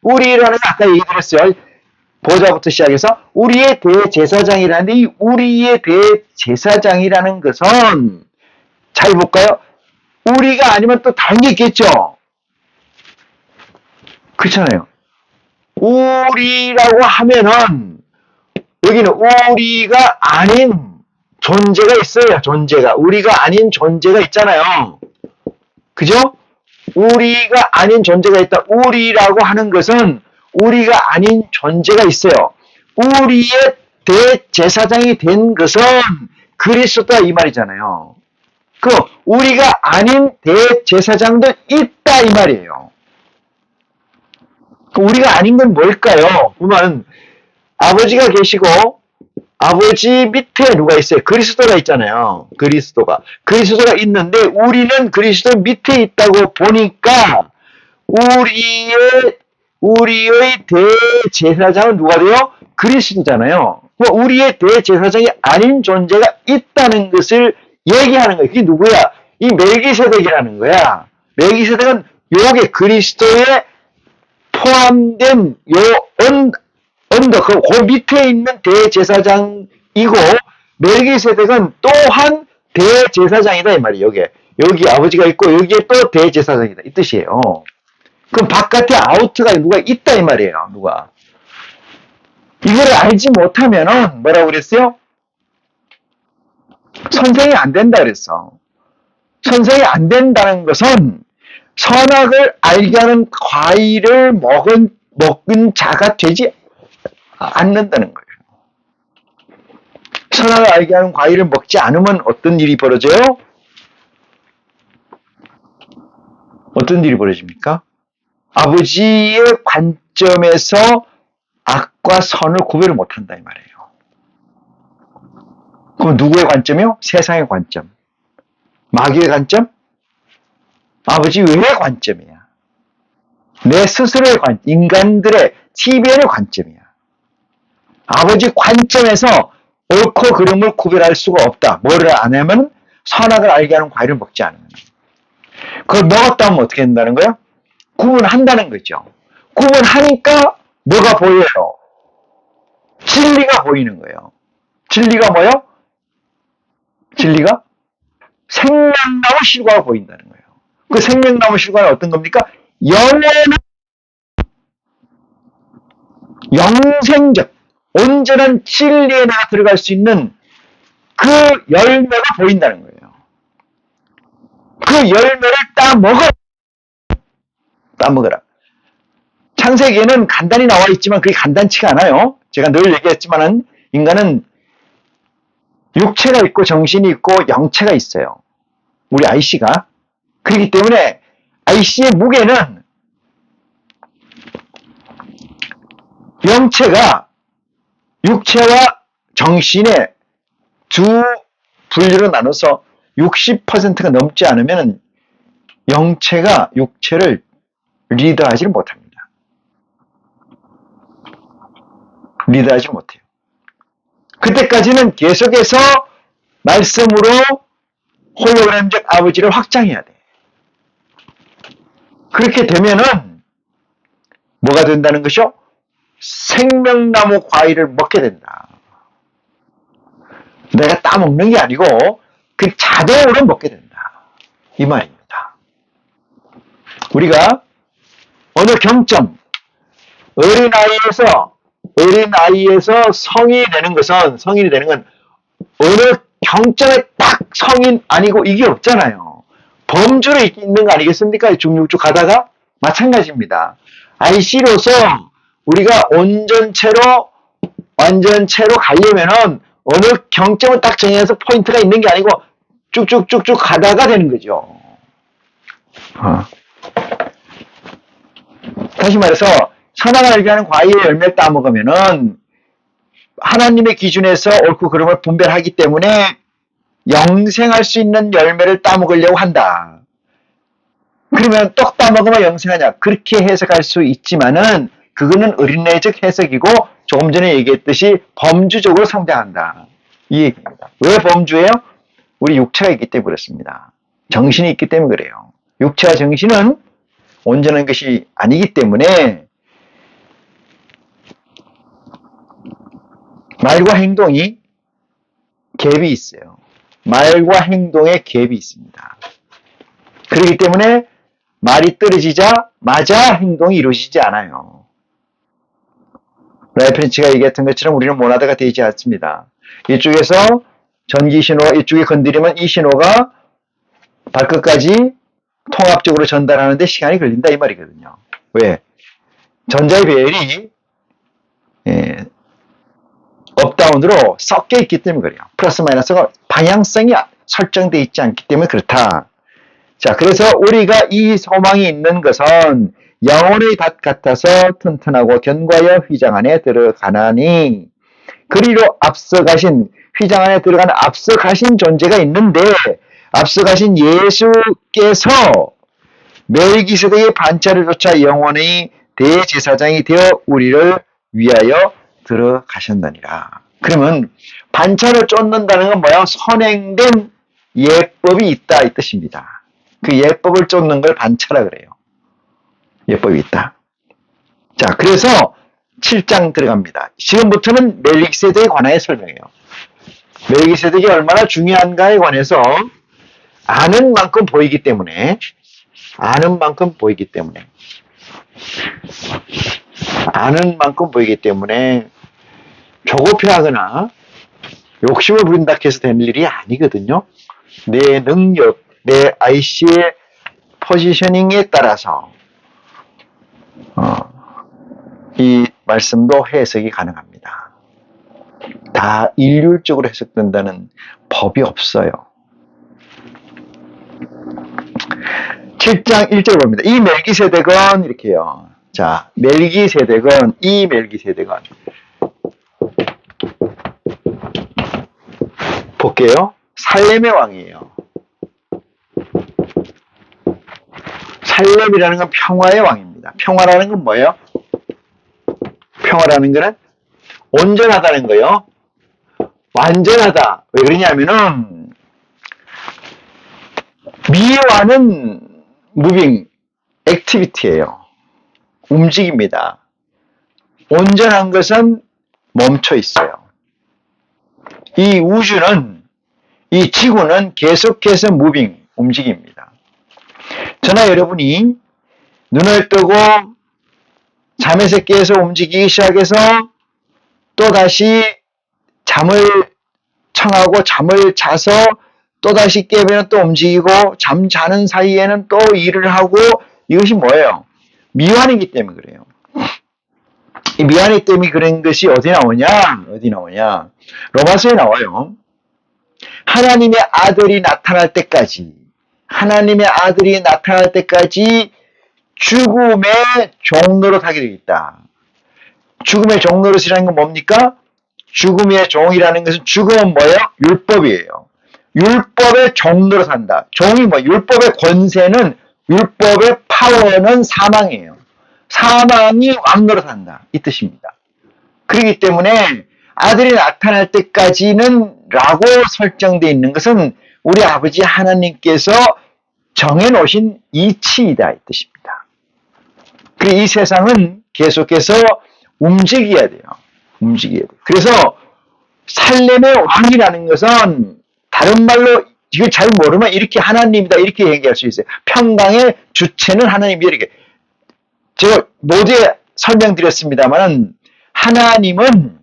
우리라는 거 아까 얘기 드렸어요. 보좌부터 시작해서 우리의 대제사장이라는데 이 우리의 대제사장이라는 것은 잘 볼까요? 우리가 아니면 또 다른 게 있겠죠. 그렇잖아요. 우리라고 하면은 여기는 우리가 아닌 존재가 있어요. 우리가 아닌 존재가 있잖아요. 그죠? 우리가 아닌 존재가 있다. 우리라고 하는 것은 우리가 아닌 존재가 있어요. 우리의 대제사장이 된 것은 그리스도다 이 말이잖아요. 우리가 아닌 대제사장도 있다 이 말이에요. 우리가 아닌 건 뭘까요? 보면 아버지가 계시고 아버지 밑에 누가 있어요? 그리스도가 있잖아요. 그리스도가 있는데 우리는 그리스도 밑에 있다고 보니까 우리의 대제사장은 누가 돼요? 그리스도잖아요. 우리의 대제사장이 아닌 존재가 있다는 것을 얘기하는 거예요. 그게 누구야? 이 멜기세덱이라는 거야. 멜기세덱은 요게 그리스도에 포함된 그 밑에 있는 대제사장이고 멜기세덱은 또한 대제사장이다 이 말이에요. 여기 아버지가 있고 여기에 또 대제사장이다 이 뜻이에요. 그럼 바깥에 아우트가 누가 있다 이 말이에요. 누가 이걸 알지 못하면은 뭐라고 그랬어요? 선생이 안 된다 그랬어. 선생이 안 된다는 것은 선악을 알게 하는 과일을 먹은 자가 되지 않는다는 거예요. 선악을 알게 하는 과일을 먹지 않으면 어떤 일이 벌어져요? 어떤 일이 벌어집니까? 아버지의 관점에서 악과 선을 구별을 못한다 이 말이에요. 그럼 누구의 관점이요? 세상의 관점. 마귀의 관점? 아버지 외의 관점이야. 내 스스로의 관점, 인간들의 TVN의 관점이야. 아버지 관점에서 옳고 그름을 구별할 수가 없다. 뭐를 안 하면 선악을 알게 하는 과일을 먹지 않으면. 그걸 먹었다 하면 어떻게 된다는 거야? 구분한다는 거죠. 구분하니까 뭐가 보여요? 진리가 보이는 거예요. 진리가 뭐요? 진리가 생명나무 실과가 보인다는 거예요. 그 생명나무 실과는 어떤 겁니까? 영생적, 온전한 진리에 내가 들어갈 수 있는 그 열매가 보인다는 거예요. 그 열매를 따먹어라. 창세기에는 간단히 나와 있지만 그게 간단치가 않아요. 제가 늘 얘기했지만은 인간은 육체가 있고 정신이 있고 영체가 있어요. 우리 아이씨가. 그렇기 때문에 아이씨의 무게는 영체가 육체와 정신의 두 분류로 나눠서 60%가 넘지 않으면 영체가 육체를 리드하지 못합니다. 리드하지 못해요. 그때까지는 계속해서 말씀으로 홀로그램적 아버지를 확장해야 돼. 그렇게 되면은 뭐가 된다는 것이요? 생명나무 과일을 먹게 된다. 내가 따먹는 게 아니고 그 자동으로 먹게 된다. 이 말입니다. 우리가 어느 경점, 어린아이에서 성인이 되는 건 어느 경점에 딱 성인 아니고 이게 없잖아요. 범주로 있는 거 아니겠습니까? 중육주 가다가 마찬가지입니다. IC로서 우리가 완전체로 가려면은 어느 경점을 딱 정해서 포인트가 있는 게 아니고 쭉쭉쭉쭉 가다가 되는 거죠. 다시 말해서 선악을 알게 하는 과일의 열매를 따먹으면은 하나님의 기준에서 옳고 그름을 분별하기 때문에 영생할 수 있는 열매를 따먹으려고 한다. 그러면 떡 따먹으면 영생하냐? 그렇게 해석할 수 있지만은 그거는 어린애적 해석이고 조금 전에 얘기했듯이 범주적으로 성장한다. 이 얘기입니다. 왜 범주예요? 우리 육체가 있기 때문에 그렇습니다. 정신이 있기 때문에 그래요. 육체와 정신은 온전한 것이 아니기 때문에 말과 행동이 갭이 있어요. 말과 행동에 갭이 있습니다. 그렇기 때문에 말이 떨어지자마자 행동이 이루어지지 않아요. 라이프니츠가 얘기했던 것처럼 우리는 모나드가 되지 않습니다. 이쪽에서 전기 신호가 이쪽에 건드리면 이 신호가 발끝까지 통합적으로 전달하는데 시간이 걸린다 이 말이거든요. 왜? 전자의 배열이 업다운으로 섞여 있기 때문에 그래요. 플러스 마이너스가 방향성이 설정되어 있지 않기 때문에 그렇다. 자, 그래서 우리가 이 소망이 있는 것은 영혼의 닷 같아서 튼튼하고 견고하여 휘장 안에 들어가나니 그리로 앞서가신 휘장 안에 들어가는 앞서가신 존재가 있는데 앞서가신 예수께서 멜기세덱의 반차를 쫓아 영혼의 대제사장이 되어 우리를 위하여 들어가셨느니라. 그러면 반차를 쫓는다는 건 뭐야? 선행된 예법이 있다 이 뜻입니다. 그 예법을 쫓는 걸 반차라 그래요. 예법이 있다. 자, 그래서 7장 들어갑니다. 지금부터는 멜기세덱에 관하여 설명해요. 멜기세덱이 얼마나 중요한가에 관해서 아는 만큼 보이기 때문에 조급해하거나 욕심을 부린다 해서 되는 일이 아니거든요. 내 능력, 내 IC의 포지셔닝에 따라서 이 말씀도 해석이 가능합니다. 다 일률적으로 해석된다는 법이 없어요. 7장 1절 봅니다. 이 멜기세덱은 이렇게요. 자, 이 멜기세덱은 볼게요. 살렘의 왕이에요. 살렘이라는 건 평화의 왕입니다. 평화라는 건 뭐예요? 평화라는 거는 온전하다는 거예요. 완전하다. 왜 그러냐면은 미화는 무빙 액티비티예요. 움직입니다. 온전한 것은 멈춰 있어요. 이 우주는 이 지구는 계속해서 무빙 움직입니다. 저나 여러분이 눈을 뜨고 잠에서 깨서 움직이기 시작해서 또다시 잠을 청하고 잠을 자서 또다시 깨면 또 움직이고 잠 자는 사이에는 또 일을 하고 이것이 뭐예요? 미완이기 때문에 그래요. 이 미완이기 때문에 그런 것이 어디 나오냐? 로마서에 나와요. 하나님의 아들이 나타날 때까지 죽음의 종로로 타게 되어 있다. 죽음의 종 노릇이라는 건 뭡니까? 죽음의 종이라는 것은 죽음은 뭐예요? 율법이에요. 율법의 종 노릇한다. 종이 뭐 율법의 권세는 율법의 파워는 사망이에요. 사망이 왕 노릇한다. 이 뜻입니다. 그렇기 때문에 아들이 나타날 때까지는 라고 설정되어 있는 것은 우리 아버지 하나님께서 정해놓으신 이치이다 이 뜻입니다. 그리고 이 세상은 계속해서 움직여야 돼요. 움직여야 돼요. 그래서 살렘의 왕이라는 것은 다른 말로 이걸 잘 모르면 이렇게 하나님이다 이렇게 얘기할 수 있어요. 평강의 주체는 하나님이다 이렇게. 제가 모두에 설명드렸습니다만 하나님은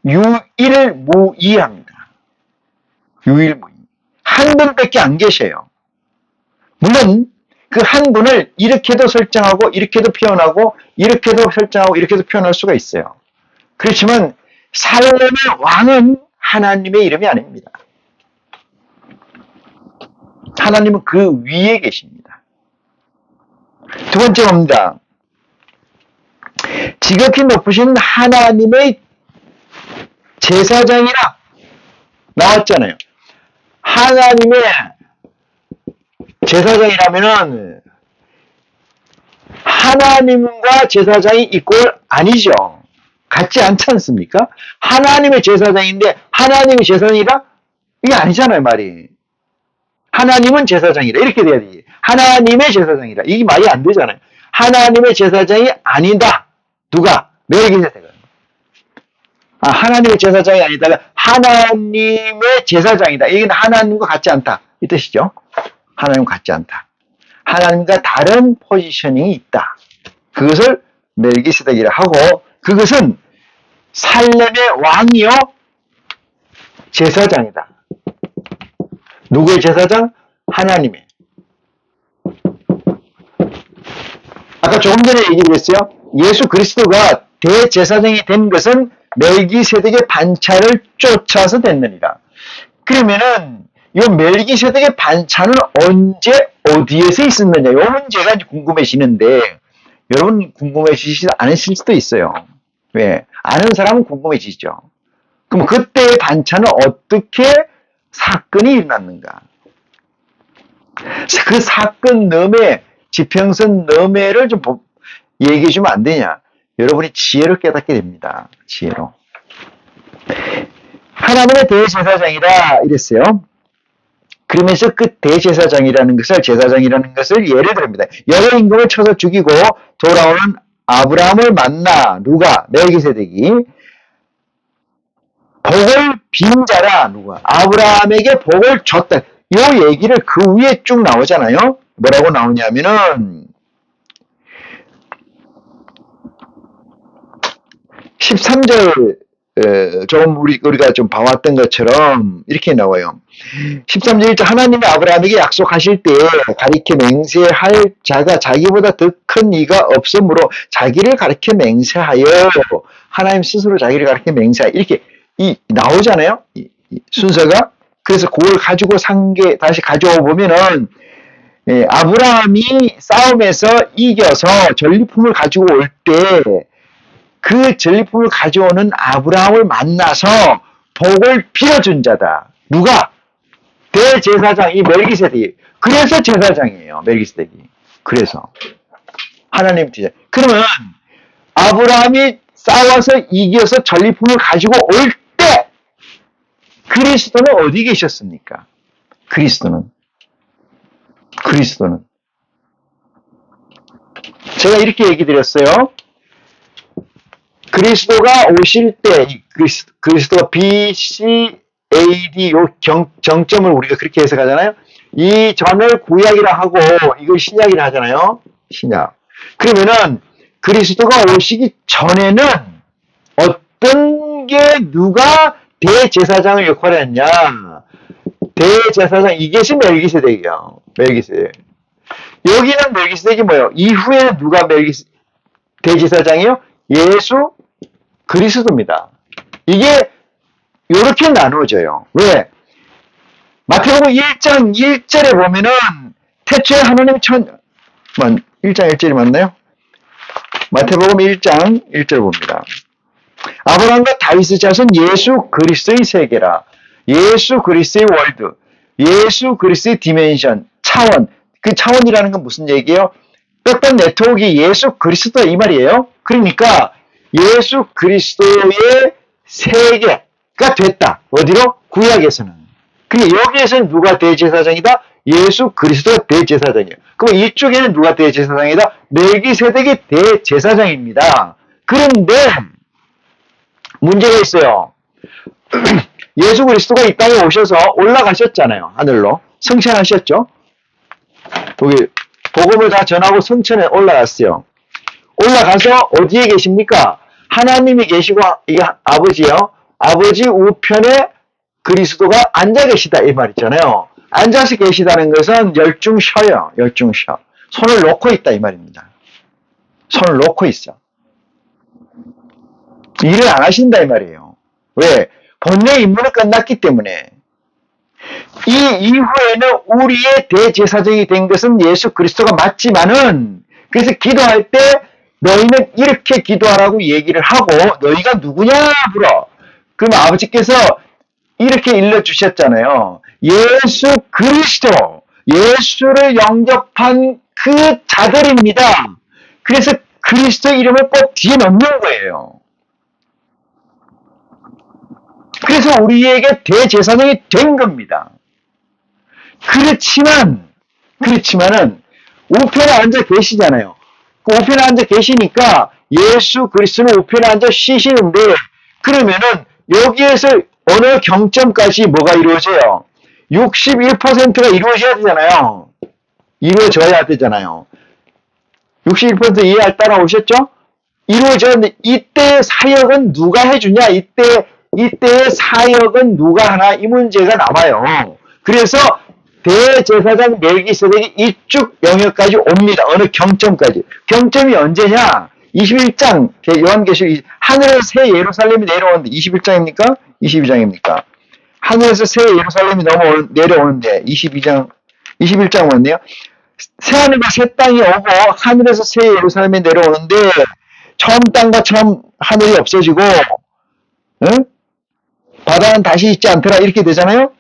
유일무이합니다. 유일무이. 한 분밖에 안 계셔요. 물론 그 한 분을 이렇게도 설정하고 이렇게도 표현하고 이렇게도 설정하고 이렇게도 표현할 수가 있어요. 그렇지만 살렘의 왕은 하나님의 이름이 아닙니다. 하나님은 그 위에 계십니다. 두 번째 봅니다. 지극히 높으신 하나님의 제사장이라 나왔잖아요. 하나님의 제사장이라면은 하나님과 제사장이 이꼴 아니죠. 같지 않지 않습니까? 하나님의 제사장인데 하나님의 제사장이라? 이게 아니잖아요, 말이. 하나님은 제사장이라. 이렇게 돼야 돼. 하나님의 제사장이라. 이게 말이 안 되잖아요. 하나님의 제사장이 아니다. 누가? 멜기세덱은. 하나님의 제사장이 아니다가 하나님의 제사장이다. 이건 하나님과 같지 않다. 이 뜻이죠. 하나님과 같지 않다. 하나님과 다른 포지셔닝이 있다. 그것을 멜기세덱이라 하고 그것은 살렘의 왕이요 제사장이다. 누구의 제사장? 하나님의. 아까 조금 전에 얘기했어요. 예수 그리스도가 대제사장이 된 것은 멜기세덱의 반차를 쫓아서 됐느니라. 그러면은 이 멜기세덱의 반차는 언제 어디에서 있었느냐? 이 문제가 궁금해지는데 여러분 궁금해지지 않으실 수도 있어요. 왜? 아는 사람은 궁금해지죠. 그럼 그때의 반차는 어떻게 사건이 일어났는가? 그 사건 너매, 지평선 너매를 좀 얘기해 주면 안 되냐? 여러분이 지혜를 깨닫게 됩니다. 지혜로. 하나님의 대제사장이라 이랬어요. 그러면서 그 대제사장이라는 것을 제사장이라는 것을 예를 듭니다. 여러 임금을 쳐서 죽이고 돌아오는 아브라함을 만나 누가? 멜기세덱이 복을 빈 자라 누가? 아브라함에게 복을 줬다. 이 얘기를 그 위에 쭉 나오잖아요. 뭐라고 나오냐면은 13절 조금 우리가 좀 봐왔던 것처럼 이렇게 나와요. 13절 1절 하나님이 아브라함에게 약속하실 때에 가리켜 맹세할 자가 자기보다 더 큰 이가 없으므로 자기를 가리켜 맹세하여 하나님 스스로 자기를 가리켜 맹세하여 이렇게 나오잖아요. 이 순서가. 그래서 그걸 가지고 다시 가져오 보면은 아브라함이 싸움에서 이겨서 전리품을 가지고 올 때 그 전리품을 가져오는 아브라함을 만나서 복을 빌어준 자다. 누가? 대제사장, 이 멜기세덱이. 그래서 제사장이에요. 멜기세덱이. 그래서. 하나님 제사. 그러면 아브라함이 싸워서 이겨서 전리품을 가지고 올 때 그리스도는 어디 계셨습니까? 그리스도는. 제가 이렇게 얘기 드렸어요. 그리스도가 오실 때, 그리스도가 BC, AD, 요 정점을 우리가 그렇게 해석하잖아요. 이 전을 구약이라 하고, 이걸 신약이라 하잖아요. 신약. 그러면은, 그리스도가 오시기 전에는 어떤 게 누가 대제사장을 역할을 했냐? 대제사장, 이것이 멜기세덱이요. 멜기세덱. 여기는 멜기세덱이 뭐예요? 이후에는 누가 대제사장이요? 예수 그리스도입니다. 이게 이렇게 나누어져요. 왜? 마태복음 1장 1절에 보면은 태초에 하나님 1장 1절이 맞나요? 마태복음 1장 1절 봅니다. 아브라함과 다윗의 자손 예수 그리스도의 세계라. 예수 그리스도의 월드, 예수 그리스도의 디멘션, 차원. 그 차원이라는 건 무슨 얘기예요? 어떤 네트워크가 예수 그리스도 이 말이에요. 그러니까 예수 그리스도의 세계가 됐다. 어디로? 구약에서는. 그러니까 여기에서는 누가 대제사장이다? 예수 그리스도가 대제사장이에요. 그럼 이쪽에는 누가 대제사장이다? 멜기세덱이 대제사장입니다. 그런데 문제가 있어요. 예수 그리스도가 이 땅에 오셔서 올라가셨잖아요. 하늘로. 승천하셨죠. 거기 복음을 다 전하고 승천에 올라갔어요. 올라가서 어디에 계십니까? 하나님이 계시고 이게 아버지요. 아버지 우편에 그리스도가 앉아 계시다 이 말이잖아요. 앉아서 계시다는 것은 열중셔요. 열중셔. 손을 놓고 있다 이 말입니다. 손을 놓고 있어. 일을 안 하신다 이 말이에요. 왜? 본래 임무는 끝났기 때문에. 이 이후에는 우리의 대제사장이 된 것은 예수 그리스도가 맞지만은, 그래서 기도할 때 너희는 이렇게 기도하라고 얘기를 하고, 너희가 누구냐 물어. 그럼 아버지께서 이렇게 일러주셨잖아요. 예수 그리스도, 예수를 영접한 그 자들입니다. 그래서 그리스도 이름을 꼭 뒤에 넣는 거예요. 그래서 우리에게 대제사장이 된 겁니다. 그렇지만은 우편에 앉아 계시잖아요. 그 우편에 앉아 계시니까 예수 그리스도는 우편에 앉아 쉬시는데, 그러면은 여기에서 어느 경점까지 뭐가 이루어져요? 61%가 이루어져야 되잖아요. 이루어져야 되잖아요. 61% 이해할 따라오셨죠? 이루어졌는데 이때의 사역은 누가 해주냐? 이때의 사역은 누가 하나? 이 문제가 남아요. 그래서 대제사장 멜기세덱이 이쪽 영역까지 옵니다. 어느 경점까지. 경점이 언제냐? 21장 요한계시록 하늘에서 새 예루살렘이 내려오는데 21장입니까? 22장입니까? 하늘에서 새 예루살렘이 내려오는데 21장 맞네요. 새 하늘과 새 땅이 오고 하늘에서 새 예루살렘이 내려오는데 처음 땅과 처음 하늘이 없어지고, 응? 바다는 다시 있지 않더라 이렇게 되잖아요.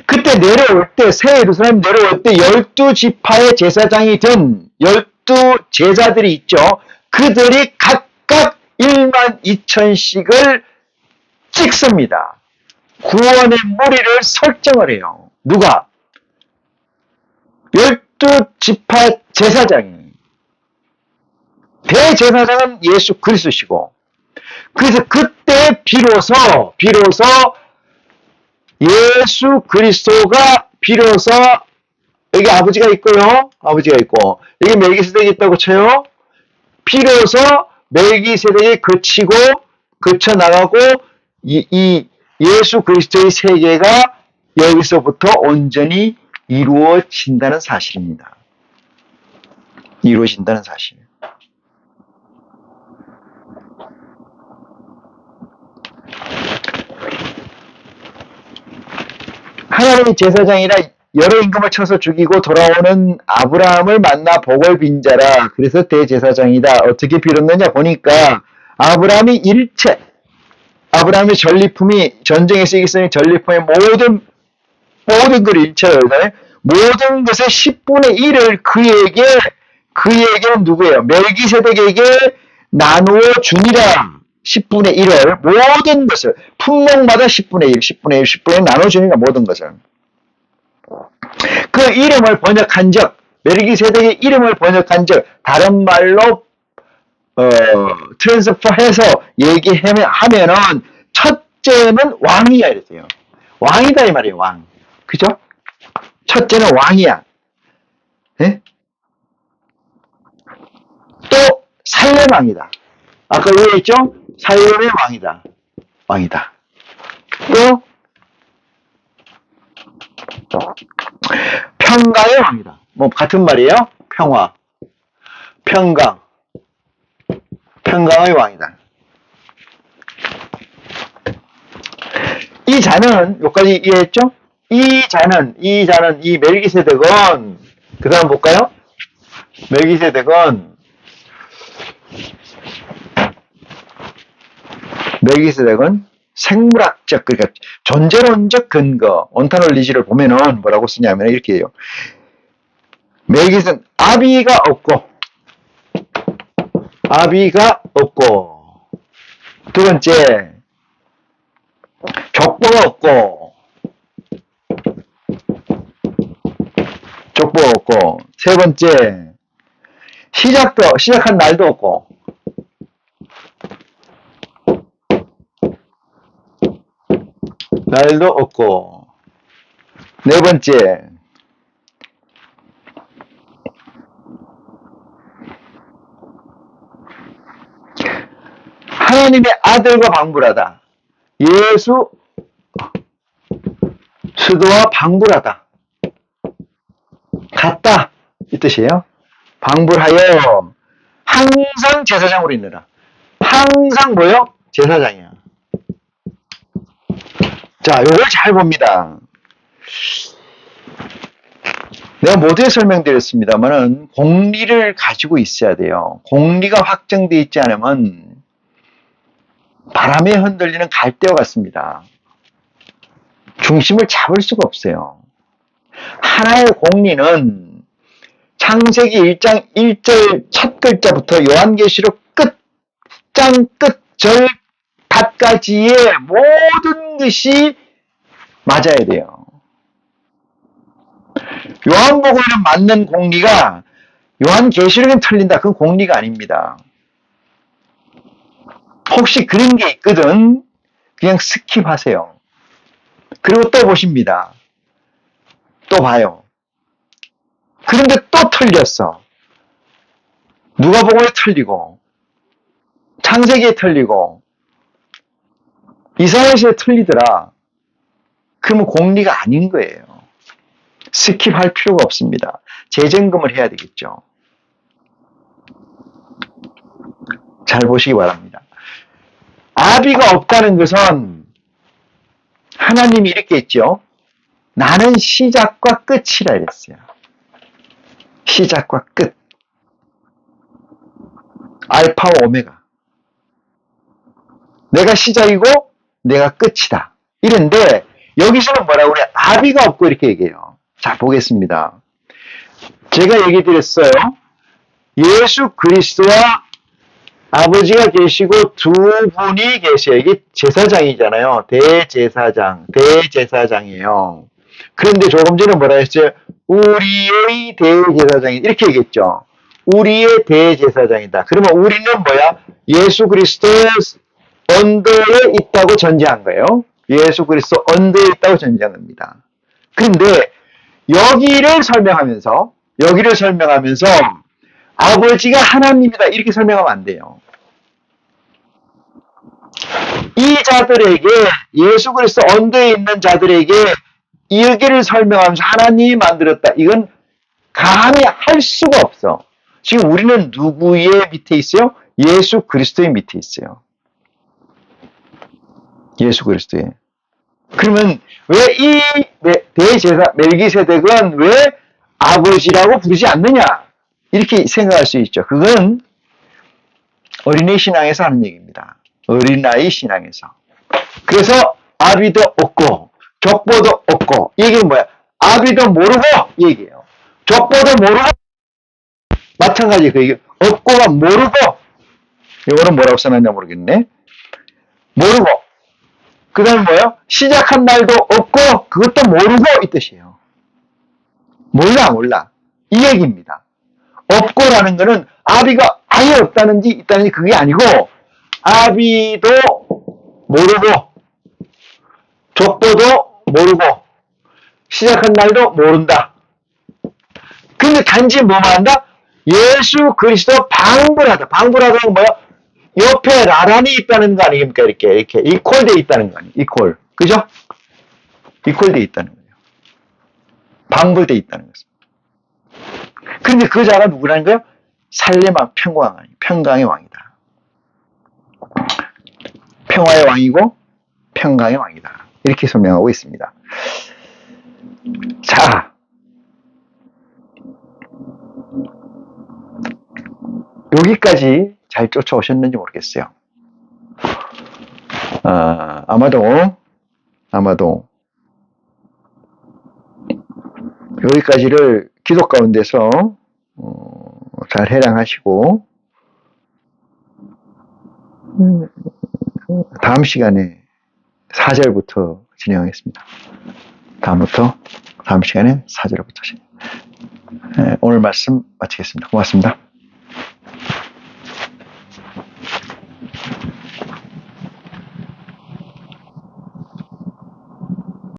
그때 내려올 때, 새 예루살렘 내려올 때 12지파의 제사장이 된 12제자들이 있죠. 그들이 각각 1만 2천씩을 찍습니다. 구원의 무리를 설정을 해요. 누가? 12지파 제사장이. 대제사장은 예수 그리스도시고, 그래서 그때 비로소 예수 그리스도가 비로소, 여기 아버지가 있고요. 아버지가 있고, 여기 멜기세덱이 있다고 쳐요. 비로소 멜기세덱이 거쳐나가고, 이 예수 그리스도의 세계가 여기서부터 온전히 이루어진다는 사실입니다. 이루어진다는 사실. 하나님의 제사장이라 여러 임금을 쳐서 죽이고 돌아오는 아브라함을 만나 복을 빈 자라. 그래서 대제사장이다. 어떻게 빌었느냐 보니까 아브라함의 전리품이 전쟁에 쓰이기 때문에 전리품의 모든 걸 일체예요. 모든 것의 10분의 1을 그에게는 누구예요? 멜기세덱에게 나누어 주니라. 10분의 1을 모든 것을 품목마다 10분의 1 나눠주니까 모든 것을. 그 이름을 번역한 적, 멜기세덱의 이름을 번역한 적, 다른 말로 트랜스퍼해서 얘기하면은 첫째는 왕이야 이랬어요. 왕이다 이 말이에요. 왕. 그죠? 첫째는 왕이야. 네? 또 살렘왕이다. 아까 위에 있죠? 살렘의 왕이다. 또 평강의 왕이다. 뭐 같은 말이에요. 평강의 왕이다. 이 자는 여기까지 이해했죠? 이 멜기세덱은 그 다음 볼까요? 멜기세덱은 생물학적, 그러니까 존재론적 근거, 온타놀리지를 보면은 뭐라고 쓰냐면 이렇게 해요. 멜기세덱은 아비가 없고, 두 번째, 족보가 없고, 세 번째, 시작한 날도 없고, 네 번째, 하나님의 아들과 방불하다. 예수 수도와 방불하다. 같다. 이 뜻이에요. 방불하여 항상 제사장으로 있느라. 항상 뭐요? 제사장이야. 자, 요걸 잘 봅니다. 내가 모두에 설명드렸습니다만은 공리를 가지고 있어야 돼요. 공리가 확정되어 있지 않으면 바람에 흔들리는 갈대와 같습니다. 중심을 잡을 수가 없어요. 하나의 공리는 창세기 1장 1절 첫 글자부터 요한계시록 끝장 끝절 닷까지의 모든 것이 맞아야 돼요. 요한복음에는 맞는 공리가 요한계시록은 틀린다. 그건 공리가 아닙니다. 혹시 그런 게 있거든 그냥 스킵하세요. 그리고 또 보십니다. 또 봐요. 그런데 또 틀렸어. 누가복음에 틀리고 창세기에 틀리고 이사야서에 틀리더라. 그러면 공리가 아닌 거예요. 스킵할 필요가 없습니다. 재점검을 해야 되겠죠. 잘 보시기 바랍니다. 아비가 없다는 것은 하나님이 이렇게 했죠. 나는 시작과 끝이라 이랬어요. 시작과 끝. 알파와 오메가. 내가 시작이고 내가 끝이다. 이런데 여기서는 뭐라고 그래? 아비가 없고 이렇게 얘기해요. 자, 보겠습니다. 제가 얘기 드렸어요. 예수 그리스도와 아버지가 계시고 두 분이 계세요. 이게 제사장이잖아요. 대제사장이에요. 그런데 조금 전에 뭐라 했어요? 우리의 대제사장이 이렇게 얘기했죠. 우리의 대제사장이다. 그러면 우리는 뭐야? 예수 그리스도의 언더에 있다고 전제한 거예요. 예수 그리스도 언더에 있다고 전제한 겁니다. 그런데 여기를 설명하면서 아버지가 하나님이다 이렇게 설명하면 안 돼요. 이 자들에게 예수 그리스도 언더에 있는 자들에게 여기를 설명하면서 하나님이 만들었다. 이건 감히 할 수가 없어. 지금 우리는 누구의 밑에 있어요? 예수 그리스도의 밑에 있어요. 예수 그리스도의. 그러면 왜 이 대제사 멜기세덱은 왜 아버지라고 부르지 않느냐? 이렇게 생각할 수 있죠. 그건 어린이 신앙에서 하는 얘기입니다. 어린아이 신앙에서. 그래서 아비도 없고 족보도 없고 이 얘기는 뭐야? 아비도 모르고 이 얘기예요. 족보도 모르고 마찬가지 그 얘기. 없고가 모르고 이거는 뭐라고 써놨냐 모르겠네. 모르고 그 다음에 뭐예요? 시작한 날도 없고 그것도 모르고 이 뜻이에요. 몰라 이 얘기입니다. 없고라는 거는 아비가 아예 없다는지 있다는지 그게 아니고 아비도 모르고 족보도 모르고 시작한 날도 모른다. 근데 단지 뭐만 한다? 예수 그리스도 방불하다. 방불하다는 건 뭐야? 옆에 나란히 있다는 거 아닙니까? 이렇게 이퀄되어 있다는 거 아니에요? 이퀄. 그죠? 이퀄되어 있다는 거예요. 방불되어 있다는 것은. 그런데 그 자가 누구라는 거예요? 살레마 평강의 왕이다. 평화의 왕이고 평강의 왕이다. 이렇게 설명하고 있습니다. 자, 여기까지 잘 쫓아오셨는지 모르겠어요. 아마도 여기까지를 기도 가운데서 잘 해량하시고 다음 시간에 4절부터 진행하겠습니다. 다음 시간에 4절부터 오늘 말씀 마치겠습니다. 고맙습니다.